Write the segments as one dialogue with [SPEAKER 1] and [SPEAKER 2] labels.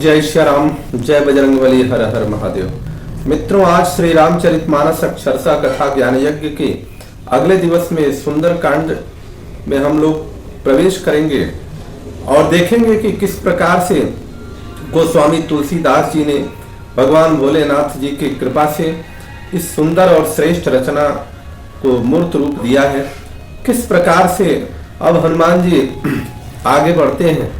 [SPEAKER 1] जय श्री राम, जय बजरंगबली, हर हर महादेव। मित्रों, आज श्री रामचरितमानस अक्षरशः कथा ज्ञान यज्ञ के अगले दिवस में सुंदर कांड में हम लोग प्रवेश करेंगे और देखेंगे कि किस प्रकार से गोस्वामी तुलसीदास जी ने भगवान भोलेनाथ जी की कृपा से इस सुंदर और श्रेष्ठ रचना को मूर्त रूप दिया है। किस प्रकार से अब हनुमान जी आगे बढ़ते हैं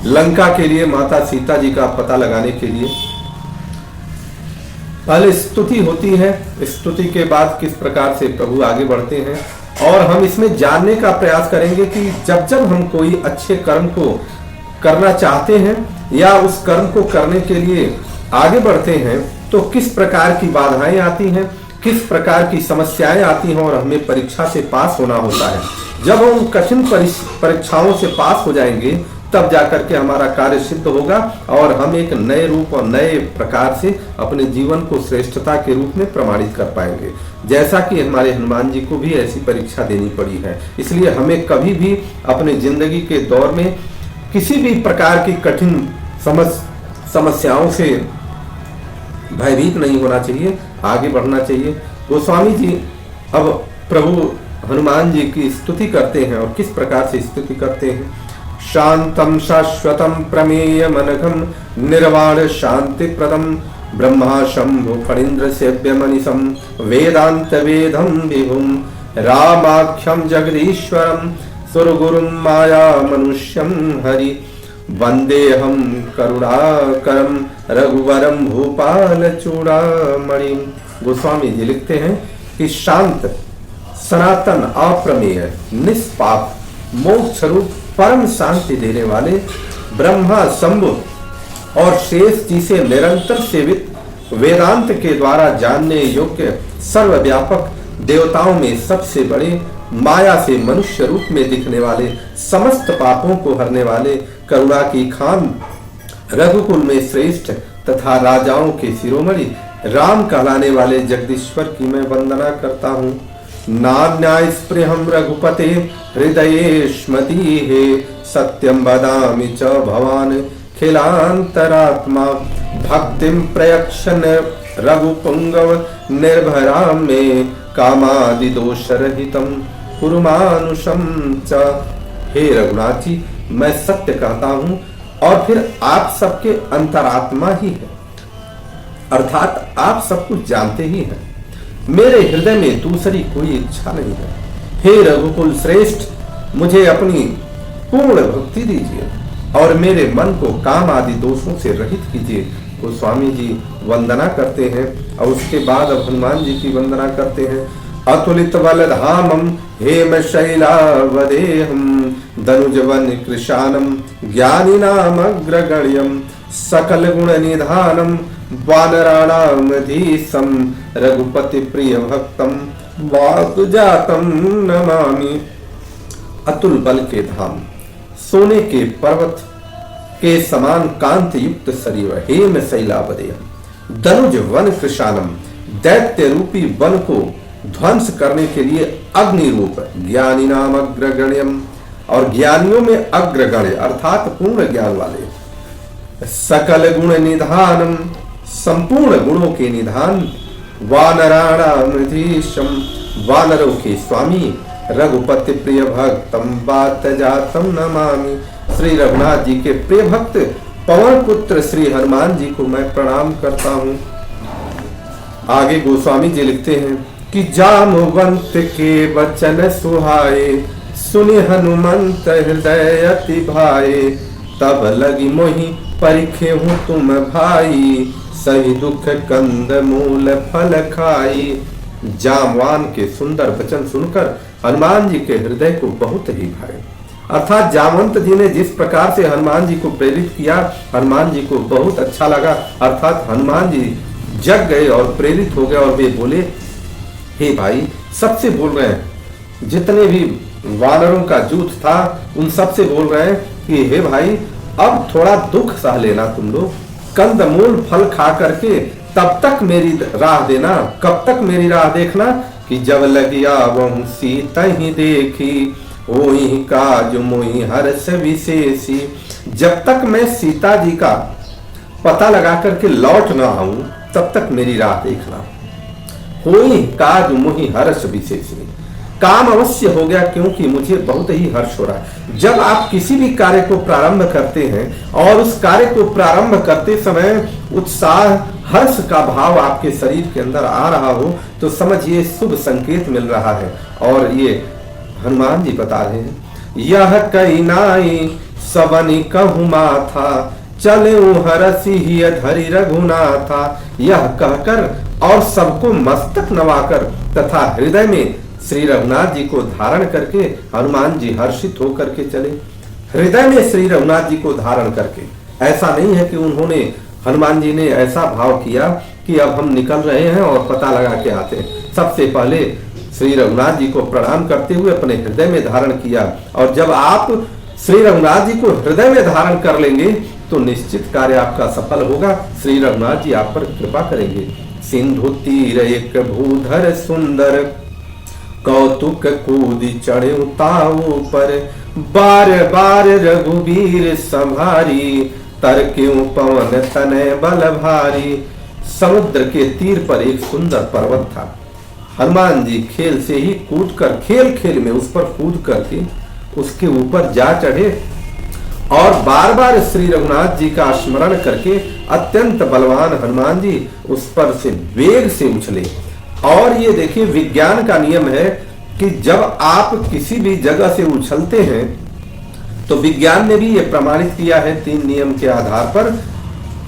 [SPEAKER 1] लंका के लिए, माता सीता जी का पता लगाने के लिए। पहले स्तुति होती है, स्तुति के बाद किस प्रकार से प्रभु आगे बढ़ते हैं और हम इसमें जानने का प्रयास करेंगे कि जब जब हम कोई अच्छे कर्म को करना चाहते हैं या उस कर्म को करने के लिए आगे बढ़ते हैं तो किस प्रकार की बाधाएं आती हैं, किस प्रकार की समस्याएं आती हैं और हमें परीक्षा से पास होना होता है। जब हम कठिन परीक्षाओं से पास हो जाएंगे तब जाकर के हमारा कार्य सिद्ध होगा और हम एक नए रूप और नए प्रकार से अपने जीवन को श्रेष्ठता के रूप में प्रमाणित कर पाएंगे, जैसा कि हमारे हनुमान जी को भी ऐसी परीक्षा देनी पड़ी है। इसलिए हमें कभी भी अपने जिंदगी के दौर में किसी भी प्रकार की कठिन समस्याओं से भयभीत नहीं होना चाहिए, आगे बढ़ना चाहिए। गोस्वामी जी अब प्रभु हनुमान जी की स्तुति करते हैं और किस प्रकार से स्तुति करते हैं। शांतम शाश्वतम प्रमेयमनघम निर्वाण शांति प्रदम ब्रह्मा शंभु फणीन्द्र सेव्य मनीषम वेदांत वेदम विभुम रामाख्यम जगदीश्वरम सुरगुरुम माया मनुष्यम हरि वंदेहम करुणाकरम रघुवरम भूपाल चूड़ामणि। गोस्वामी जी लिखते हैं कि शांत, सनातन, अप्रमेय, निष्पाप, मोक्ष रूप परम शांति देने वाले ब्रह्मा, शंभु और शेष जी से निरंतर सेवित, वेदांत के द्वारा जानने योग्य, सर्वव्यापक, देवताओं में सबसे बड़े, माया से मनुष्य रूप में दिखने वाले, समस्त पापों को हरने वाले, करुणा की खान, रघुकुल में श्रेष्ठ तथा राजाओं के शिरोमणि राम कहलाने वाले जगदीश्वर की मैं वंदना करता हूँ। नान्याय स्पृहम रघुपते हृदयेष्मति हे सत्यम वदामि च भवान खिलांतरात्मा भक्तिम प्रयक्षन रघुपुंगव निर्भराम में कामादि दोष रहितम कुरुमानुषम च। हे रघुनाथ जी, मैं सत्य कहता हूँ और फिर आप सबके अंतरात्मा ही है, अर्थात आप सब कुछ जानते ही हैं। मेरे हृदय में दूसरी कोई इच्छा नहीं है। हे रघुकुल श्रेष्ठ, मुझे अपनी पूर्ण भक्ति दीजिए और मेरे मन को काम आदि दोषों से रहित कीजिए। गोस्वामी जी वंदना करते हैं और उसके बाद अब हनुमान जी की वंदना करते हैं। अतुलित बलधामम हेम शैलावदेहम धनुजवन कृशानम ज्ञानिनाम अग्रगण्यम सकल गुण निधानम वानराणामधीशम रघुपति प्रिय भक्तम वासुजातम नमामि। अतुल बल के धाम, सोने के पर्वत के समान कांति युक्त शरीर, हेम शैलावदेयम, धनुज वन कृशानम, दैत्य रूपी वन को ध्वंस करने के लिए अग्नि रूप, ज्ञानी नाम अग्रगण्यम, और ज्ञानियों में अग्रगण्य अर्थात पूर्ण ज्ञान वाले, सकल गुण निधानम, संपूर्ण गुणों के निधान, वानराणामधीशम, वानरों के स्वामी, रघुपति प्रिय भक्तम बात जातम नमामि। श्री रघुनाथ जी के प्रिय भक्त पवन पुत्र श्री हनुमान जी को मैं प्रणाम करता हूँ। आगे गोस्वामी जी लिखते हैं कि जामवंत के वचन सुहाए, सुनि हनुमंत हृदय अति भाए, तब लगी मोहि परिखे हूँ तुम भाई, सही दुख कंद मूल फल खाई। जामवान के सुंदर वचन सुनकर हनुमान जी के हृदय को बहुत ही भाए, अर्थात जामवंत जी ने जिस प्रकार से हनुमान जी को प्रेरित किया, हनुमान जी को बहुत अच्छा लगा, अर्थात हनुमान जी जग गए और प्रेरित हो गए और वे बोले, हे भाई, सबसे बोल रहे हैं, जितने भी वानरों का जूथ था उन सबसे बोल रहे हैं कि हे भाई, अब थोड़ा दुख सह लेना तुम लोग, कंदमूल फल खा करके तब तक मेरी राह देना। कब तक मेरी राह देखना कि जब लगिया वह सीता ही देखी, होई काज मोहि हर्ष विशेषी। जब तक मैं सीता जी का पता लगा करके लौट ना आऊं तब तक मेरी राह देखना। होई काज मोहि हर्ष विशेषी, काम अवश्य हो गया क्योंकि मुझे बहुत ही हर्ष हो रहा है। जब आप किसी भी कार्य को प्रारंभ करते हैं और उस कार्य को प्रारंभ करते समय उत्साह हर्ष का भाव आपके शरीर के अंदर आ रहा हो तो समझिए शुभ संकेत मिल रहा है। और ये हनुमान जी बता रहे हैं, यह कई नाई सबनी कहु माथा, चले हरसी ही धरि रघुनाथा। यह कहकर और सबको मस्तक नवाकर तथा हृदय में श्री रघुनाथ जी को धारण करके हनुमान जी हर्षित होकर के चले। हृदय में श्री रघुनाथ जी को धारण करके, ऐसा नहीं है कि उन्होंने हनुमान जी ने ऐसा भाव किया कि अब हम निकल रहे हैं और पता लगा के आते हैं। सबसे पहले श्री रघुनाथ जी को प्रणाम करते हुए अपने हृदय में धारण किया। और जब आप श्री रघुनाथ जी को हृदय में धारण कर लेंगे तो निश्चित कार्य आपका सफल होगा। श्री रघुनाथ जी आप पर कृपा करेंगे। सिंधु तीर एक भूधर सुंदर, कौतुक कूदी चढ़े ताऊ पर, बार बार रघुबीर संभारी, तर क्यों पवन तनय बल भारी। समुद्र के तीर पर एक सुंदर पर्वत था। हनुमान जी खेल से ही कूद कर, खेल खेल में उस पर कूद करके उसके ऊपर जा चढ़े और बार बार श्री रघुनाथ जी का स्मरण करके अत्यंत बलवान हनुमान जी उस पर से वेग से उछले। और ये देखिए विज्ञान का नियम है कि जब आप किसी भी जगह से उछलते हैं तो विज्ञान ने भी ये प्रमाणित किया है 3 नियम के आधार पर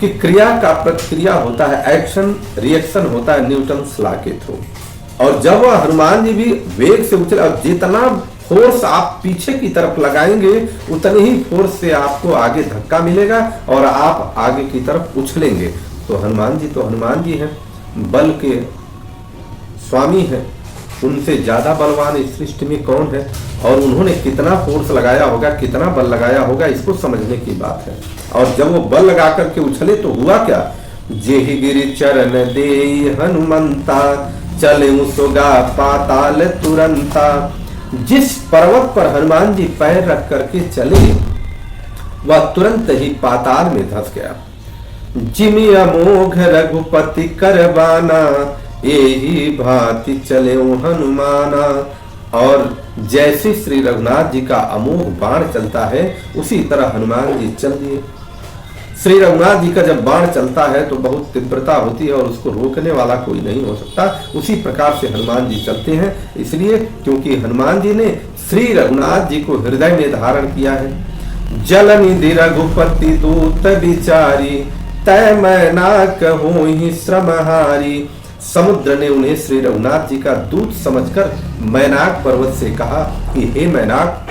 [SPEAKER 1] कि क्रिया का प्रतिक्रिया होता है, एक्शन रिएक्शन होता है, न्यूटन्स लॉ के थ्रू। और जब वह हनुमान जी भी वेग से उछले और जितना फोर्स आप पीछे की तरफ लगाएंगे उतने ही फोर्स से आपको आगे धक्का मिलेगा और आप आगे की तरफ उछलेंगे। तो हनुमान जी हैं, बल के स्वामी हैं, उनसे ज्यादा बलवान इस सृष्टि में कौन है। और उन्होंने कितना फोर्स लगाया होगा, कितना बल लगाया होगा, इसको समझने की बात है। और जब वो बल लगा करके उछले तो हुआ क्या, जेहि गिरि चरण देई हनुमंता, चले सोगा पाताल तुरंता। जिस पर्वत पर हनुमान जी पैर रख करके चले वह तुरंत ही पाताल में धंस गया। जिमि अमोघ रघुपति करबाना, एही भांति चले हनुमाना। और जैसे श्री रघुनाथ जी का अमोघ बाण चलता है उसी तरह हनुमान जी चल दिए। श्री रघुनाथ जी का जब बाण चलता है तो बहुत तीव्रता होती है और उसको रोकने वाला कोई नहीं हो सकता। उसी प्रकार से हनुमान जी चलते हैं, इसलिए क्योंकि हनुमान जी ने श्री रघुनाथ जी को हृदय में धारण किया है। जल निधि रघुपति दूत विचारी, तय मैना कहूँ श्रमहारी। समुद्र ने उन्हें श्री रघुनाथ जी का दूत समझकर मैनाक पर्वत से कहा कि हे मैनाक,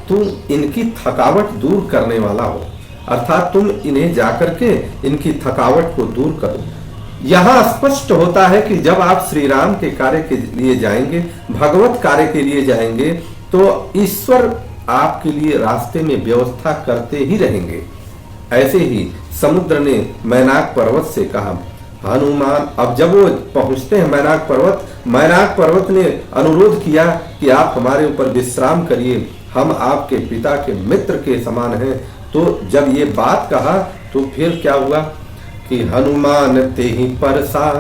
[SPEAKER 1] तुम इनकी थकावट दूर करने वाला हो, अर्थात तुम इन्हें जाकर के इनकी थकावट को दूर करो। यहां स्पष्ट होता है कि जब आप श्री राम के कार्य के लिए जाएंगे, भगवत कार्य के लिए जाएंगे, तो ईश्वर आपके लिए रास्ते में व्यवस्था करते ही रहेंगे। ऐसे ही समुद्र ने मैनाक पर्वत से कहा, हनुमान। अब जब वो पहुंचते हैं मैनाक पर्वत ने अनुरोध किया कि आप हमारे ऊपर विश्राम करिए, हम आपके पिता के मित्र के समान हैं। तो जब ये बात कहा तो फिर क्या हुआ कि हनुमान तेहि परसा,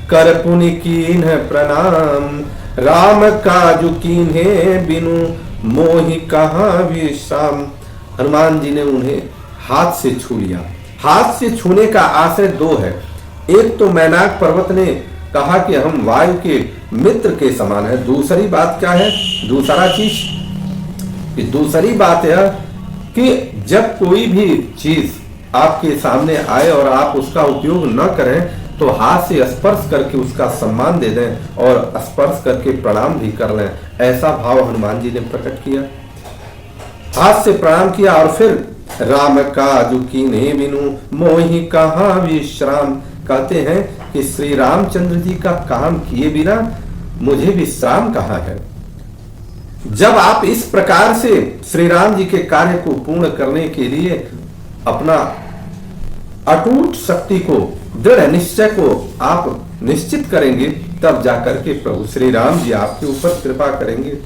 [SPEAKER 1] कर पुनि कीन्ह प्रणाम, राम काजु कीन्हे बिनु मोहि कहाँ विश्राम। हनुमान जी ने उन्हें हाथ से छू लिया। हाथ से छूने का आशय 2 है। एक तो मैनाक पर्वत ने कहा कि हम वायु के मित्र के समान है। दूसरी बात क्या है, दूसरी बात है कि जब कोई भी चीज आपके सामने आए और आप उसका उपयोग न करें तो हाथ से स्पर्श करके उसका सम्मान दे दें और स्पर्श करके प्रणाम भी कर लें। ऐसा भाव हनुमान जी ने प्रकट किया, हाथ से प्रणाम किया और फिर राम काजु कीन्हे बिनु मोहि कहाँ विश्राम। कहते हैं कि श्री रामचंद्र जी का काम किए बिना मुझे विश्राम कहाँ है। जब आप इस प्रकार से श्री राम जी के कार्य को पूर्ण करने के लिए अपना अटूट शक्ति को, दृढ़ निश्चय को आप निश्चित करेंगे, तब जाकर के प्रभु श्री राम जी आपके ऊपर कृपा करेंगे।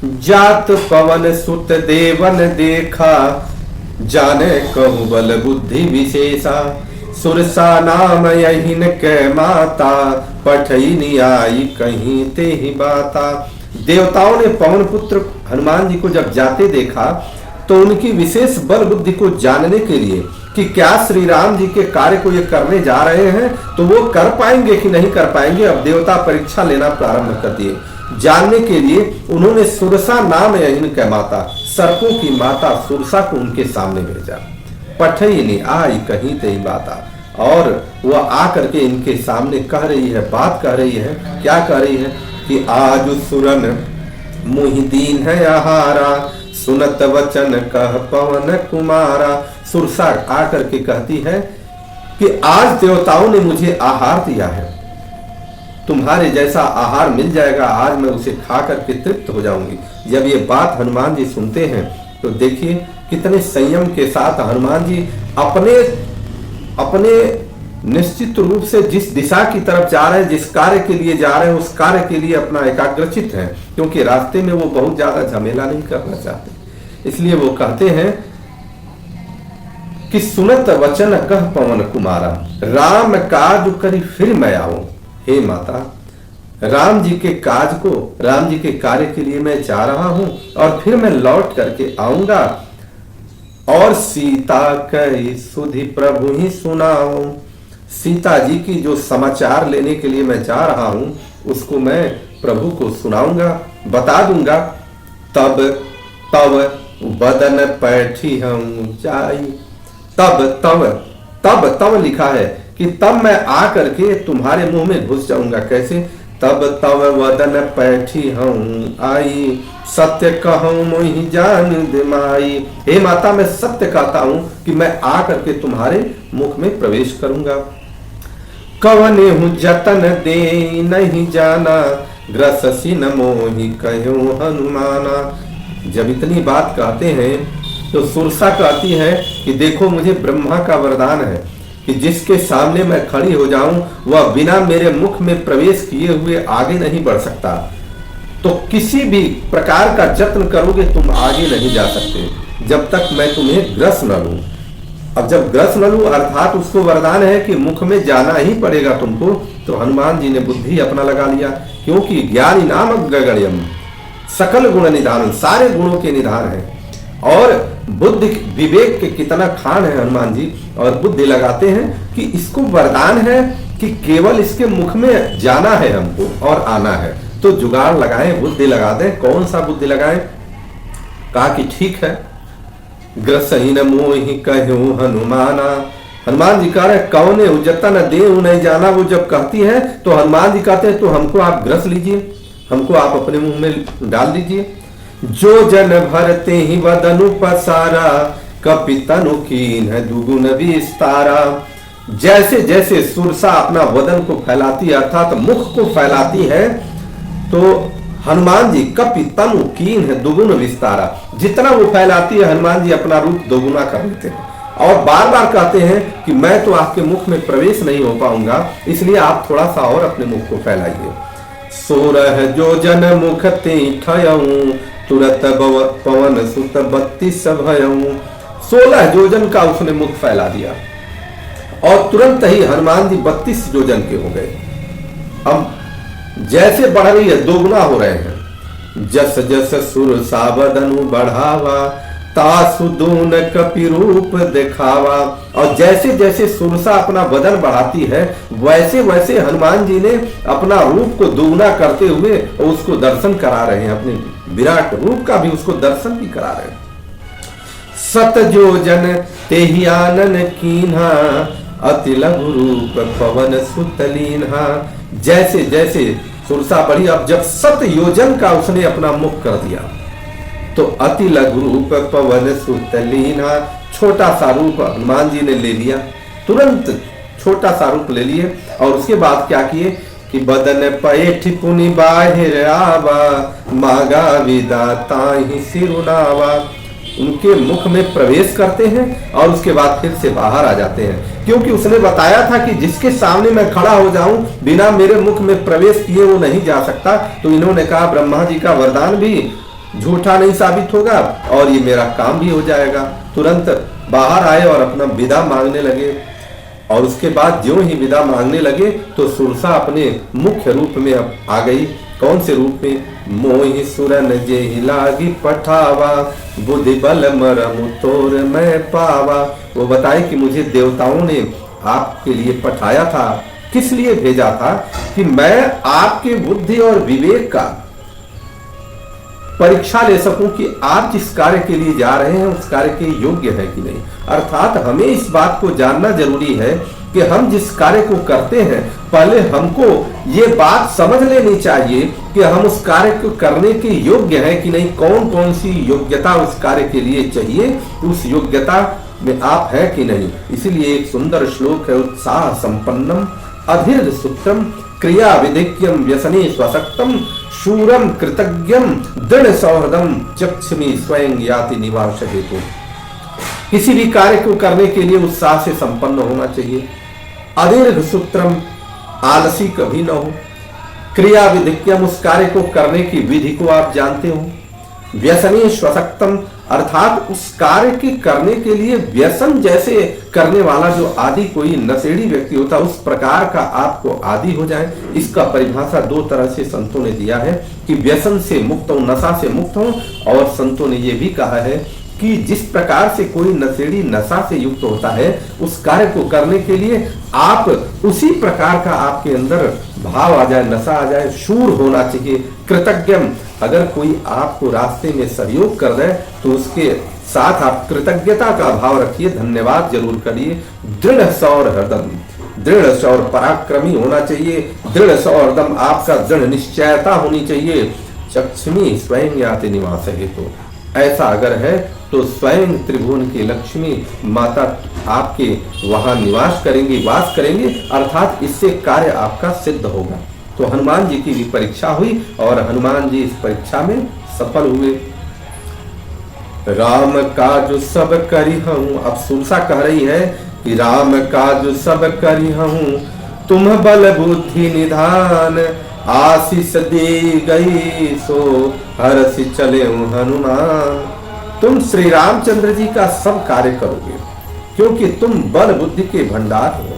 [SPEAKER 1] जात पवन सुत देवन देखा, जाने कहु बल बुद्धि विशेषा। सुरसा नाम यहीन के माता, पठई नियाई कहीं ते ही बाता। देवताओं ने पवन पुत्र हनुमान जी को जब जाते देखा तो उनकी विशेष बल बुद्धि को जानने के लिए कि क्या श्री राम जी के कार्य को ये करने जा रहे हैं तो वो कर पाएंगे कि नहीं कर पाएंगे, अब देवता परीक्षा लेना प्रारंभ कर दिए। जानने के लिए उन्होंने सुरसा नाम यहीन के माता, सर्पों की माता सुरसा को उनके सामने भेजा। पठई ने आई कहीं ते ही बाता, और वह आकर के इनके सामने कह रही है, बात कह रही है। क्या कह रही है कि आज सुरन मुहि दीन है आहारा, सुनत वचन कह पवन कुमारा। सुरसा आकर के कहती है कि आज देवताओं ने मुझे आहार दिया है, तुम्हारे जैसा आहार मिल जाएगा, आज मैं उसे खा करके तृप्त हो जाऊंगी। जब ये बात हनुमान जी सुनते हैं तो देखिए कितने संयम के साथ हनुमान जी अपने निश्चित रूप से जिस दिशा की तरफ जा रहे हैं, जिस कार्य के लिए जा रहे हैं, उस कार्य के लिए अपना एकाग्रचित है, क्योंकि रास्ते में वो बहुत ज्यादा झमेला नहीं करना चाहते। इसलिए वो कहते हैं कि सुनत वचन कह पवन कुमारा, राम काज करी फिर मैं आऊं। हे माता, राम जी के काज को, राम जी के कार्य के लिए मैं जा रहा हूं और फिर मैं लौट करके आऊंगा, और सीता कही सुधि प्रभु ही सुनाओ। सीता जी की जो समाचार लेने के लिए मैं जा रहा हूं उसको मैं प्रभु को सुनाऊंगा, बता दूंगा। तब तब बदन पैठी हम जाई, तब लिखा है कि तब मैं आकर के तुम्हारे मुंह में घुस जाऊंगा। कैसे? तब तब वदन पैठी हूँ आई, सत्य कहूँ मोहि जान दिमाई। हे माता, मैं सत्य कहता हूँ कि मैं आकर के तुम्हारे मुख में प्रवेश करूंगा। कवने हूँ जतन दे नहीं जाना, ग्रससी न मोहि कहो हनुमाना। जब इतनी बात कहते हैं तो सुरसा कहती है कि देखो, मुझे ब्रह्मा का वरदान है कि जिसके सामने मैं खड़ी हो जाऊं वह बिना मेरे मुख में प्रवेश किए हुए आगे नहीं बढ़ सकता। तो किसी भी प्रकार का जत्न करोगे तुम आगे नहीं जा सकते जब तक मैं तुम्हें ग्रस न लूं। अब जब ग्रस न लूं अर्थात उसको वरदान है कि मुख में जाना ही पड़ेगा तुमको। तो हनुमान जी ने बुद्धि अपना लगा लिया, क्योंकि ज्ञानी नाम गगण्यम, सकल गुण निधान, सारे गुणों के निधान है। और बुद्धि विवेक के कितना खान है हनुमान जी, और बुद्धि लगाते हैं कि इसको वरदान है कि केवल इसके मुख में जाना है हमको और आना है। तो जुगाड़ लगाएं, बुद्धि लगा दें। कौन सा बुद्धि लगाएं? कहा कि ठीक है, ग्रसहीन मोहि कहो हनुमाना। हनुमान जी कह रहे कौने जतन देहु नहीं जाना। वो जब कहती है तो हनुमान जी कहते हैं तो हमको आप ग्रस लीजिए, हमको आप अपने मुंह में डाल दीजिए। जो जन भरते ही वदनु पसारा, कपि तनु कीन है दुगुन विस्तारा। जैसे जैसे सुरसा अपना वदन को फैलाती है अर्थात मुख को फैलाती है, तो हनुमान जी कपि तनु कीन है दुगुन विस्तारा। जितना वो फैलाती है हनुमान जी अपना रूप दोगुना कर लेते हैं और बार बार कहते हैं कि मैं तो आपके मुख में प्रवेश नहीं हो पाऊंगा, इसलिए आप थोड़ा सा और अपने मुख को फैलाइए। सोरह जो जन मुख ते ठयऊं, तुरत पवन सुत 32 भयऊं। 16 योजन का उसने मुख फैला दिया और तुरंत ही हनुमान जी 32 योजन के हो गए। अब जैसे बढ़ रही है दोगुना हो रहे हैं। जस जस सुर सावदनु बढ़ावा, तासु दून कपि रूप दिखावा। और जैसे जैसे सुरसा अपना वदन बढ़ाती है वैसे वैसे हनुमान जी ने अपना रूप को दोगुना करते हुए उसको दर्शन करा रहे हैं, अपने विराट रूप का भी उसको दर्शन भी करा रहे हैं। सत जो जन तेहि आनन कीन्हा, अति लघु रूप पवन सुतलीन्हा। जैसे जैसे सुरसा बढ़ी, अब जब 7 योजन का उसने अपना मुख कर दिया तो अति लघु रूप पवन सुतलीन्हा, छोटा सा रूप हनुमान जी ने ले लिया, तुरंत छोटा सा रूप ले लिए। और उसके बाद क्या किए कि बदन पैठ पुनि बाहिर आवा, मागा विदा ताहि सिरुनावा। उनके मुख में प्रवेश करते हैं और उसके बाद फिर से बाहर आ जाते हैं, क्योंकि उसने बताया था कि जिसके सामने मैं खड़ा हो जाऊं बिना मेरे मुख में प्रवेश किए वो नहीं जा सकता। तो इन्होंने कहा ब्रह्मा जी का वरदान भी झूठा नहीं साबित होगा और ये मेरा काम भी हो जाएगा। तुरंत बाहर आए और अपना विदा मांगने लगे। और उसके बाद ज्यों ही विदा मांगने लगे तो सुरसा अपने मुख्य रूप में अब आ गई। कौन से रूप में? मोहि सुरन जेहि लागी पठावा, बुद्धि बल मरमु तोर मैं पावा। वो बताए कि मुझे देवताओं ने आपके लिए पठाया था। किस लिए भेजा था? कि मैं आपके बुद्धि और विवेक का परीक्षा ले सकूं कि आप जिस कार्य के लिए जा रहे हैं उस कार्य के योग्य है कि नहीं। अर्थात हमें इस बात को जानना जरूरी है कि हम जिस कार्य को करते हैं पहले हमको ये बात समझ लेनी चाहिए कि हम उस कार्य को करने के योग्य हैं कि नहीं। कौन कौन सी योग्यता उस कार्य के लिए चाहिए, उस योग्यता में आप हैं कि नहीं। इसीलिए एक सुंदर श्लोक है, उत्साह संपन्नम अधीर सूत्रम क्रिया विधिक्यम व्यसने स्वशक्तम शूरम कृतज्ञम दृढ़ सौहृदम चक्षुमी स्वयं याति निवास हेतु। किसी भी कार्य को करने के लिए उत्साह से संपन्न होना चाहिए। अदीर्घ सूत्रम, आलसी कभी न हो। क्रिया विधिक्यम, उस कार्य को करने की विधि को आप जानते हो। व्यसने स्वशक्तम, अर्थात उस कार्य के करने के लिए व्यसन जैसे करने वाला जो आदि कोई नशेड़ी व्यक्ति होता है उस प्रकार का आपको आदि हो जाए। इसका परिभाषा दो तरह से संतों ने दिया है कि व्यसन से मुक्त हो, नशा से मुक्त हो। और संतों ने यह भी कहा है कि जिस प्रकार से कोई नशेड़ी नशा से युक्त होता है उस कार्य को करने के लिए आप उसी प्रकार का आपके अंदर भाव आ जाए, नशा आ जाए। शूर होना चाहिए। कृतज्ञम, अगर कोई आपको रास्ते में सहयोग कर दे तो उसके साथ आप कृतज्ञता का भाव रखिए, धन्यवाद जरूर करिए। दृढ़ सौहृदम, दृढ़ सौर पराक्रमी होना चाहिए। दृढ़ सौहृदम, आपका दृढ़ निश्चयता होनी चाहिए। चक्षुमी स्वयं याति निवास हेतु, ऐसा अगर है तो स्वयं त्रिभुवन की लक्ष्मी माता आपके वहां निवास करेंगी, वास करेंगे। अर्थात इससे कार्य आपका सिद्ध होगा। तो हनुमान जी की भी परीक्षा हुई और हनुमान जी इस परीक्षा में सफल हुए। राम काज सब करी हूं, अब सुरसा कह रही है कि राम काज सब करी हूं, तुम बल बुद्धि निधान, आशीष दे गई सो हर्षि चले हनुमान। तुम श्री रामचंद्र जी का सब कार्य करोगे क्योंकि तुम बल बुद्धि के भंडार हो।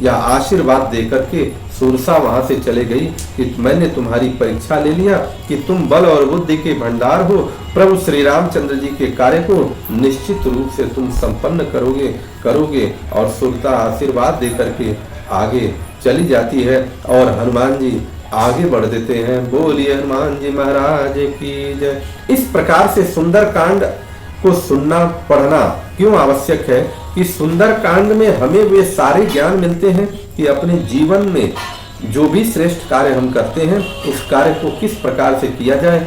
[SPEAKER 1] यह आशीर्वाद देकर के सुरसा वहां से चले गई कि मैंने तुम्हारी परीक्षा ले लिया कि तुम बल और बुद्धि के भंडार हो। प्रभु श्री रामचंद्र जी के कार्य को निश्चित रूप से तुम संपन्न करोगे। और सुरता आशीर्वाद देकर के आगे चली जाती है और हनुमान जी आगे बढ़ देते हैं। बोलिए हनुमान जी महाराज की जय। इस प्रकार से सुंदर कांड को सुनना पढ़ना क्यों आवश्यक है कि सुंदर कांड में हमें वे सारे ज्ञान मिलते हैं कि अपने जीवन में जो भी श्रेष्ठ कार्य हम करते हैं उस कार्य को किस प्रकार से किया जाए।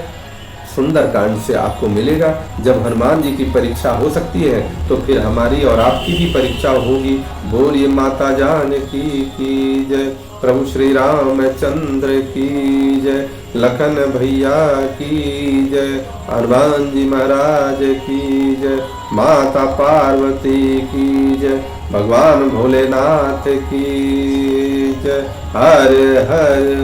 [SPEAKER 1] सुंदर कांड से आपको मिलेगा। जब हनुमान जी की परीक्षा हो सकती है तो फिर हमारी और आपकी भी परीक्षा होगी। बोलिए माता जानकी की जय, प्रभु श्री रामचंद्र की जय, लखन भैया की जय, हनुमान जी महाराज की जय, माता पार्वती की जय, भगवान भोलेनाथ की जय। हर हर